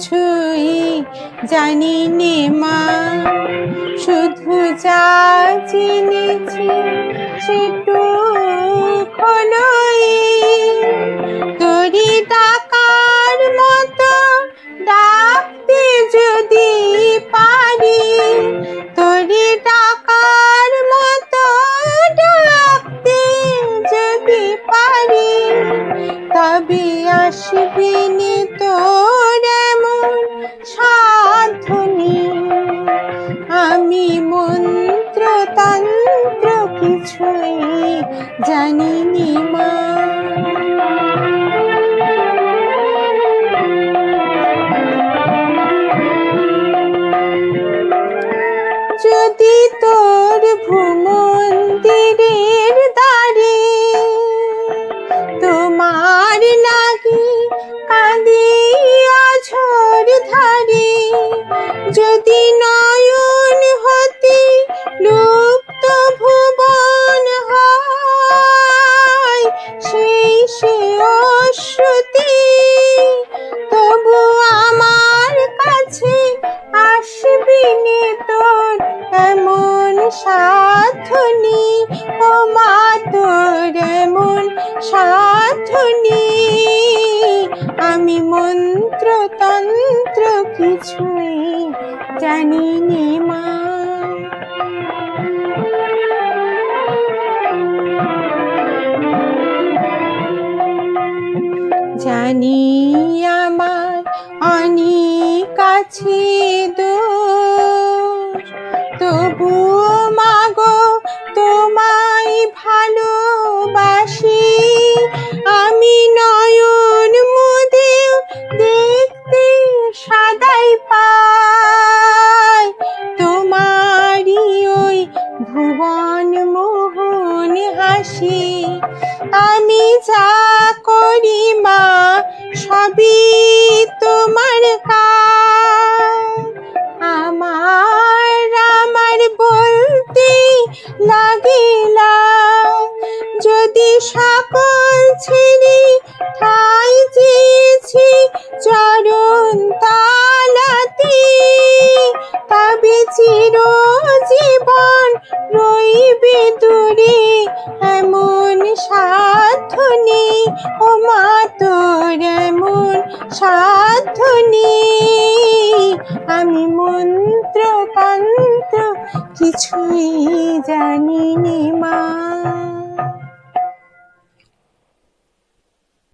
কিছুই জানি নে মা, শুধু যা চিনেছি সেটুকুই। তোরি ডাকার মতো ডাকতে যদি পারি, তোরি ডাকার মতো ডাকতে যদি পারি, তবে আসবি নে তোর এমন সাধনী। আমি মন্ত্র তন্ত্র কিছুই জানি নে মা। যদি তোর ভূমন্দিরের দ্বারে তোমার লাগি কাঁদি অঝোর ধারে, যদি নয়ন হতে লুপ্ত ভুবন হয় সেই সে অশ্রুতি, তবু আমার কাছে আসবি নে তোর এমন সাধনী। ও মা তোর এমন সাধনী, আমি মন্ত্র তন্ত্র কিছুই জানি নে মা। জানি আমার অনেক আছে দোষ, তবুও মাগো তোমায় ভালোবাসি। আমি নয়ন মুদেও দেখতে সদাই পাই তোমারই ওই ভুবন মোহন হাসি। আমি যা করি মা সবই তোমার কাজ, আমার আমার বলতে লাগিলা। যদি সকল ছেড়ে ঠাই চেয়েছি চরণ তালাতে, তবে চিরজীবন রইবে দূরে এমন সাধনী। ও মা তোর এমন সাধনী, আমি মন্ত্র তন্ত্র কিছুই জানি নে মা।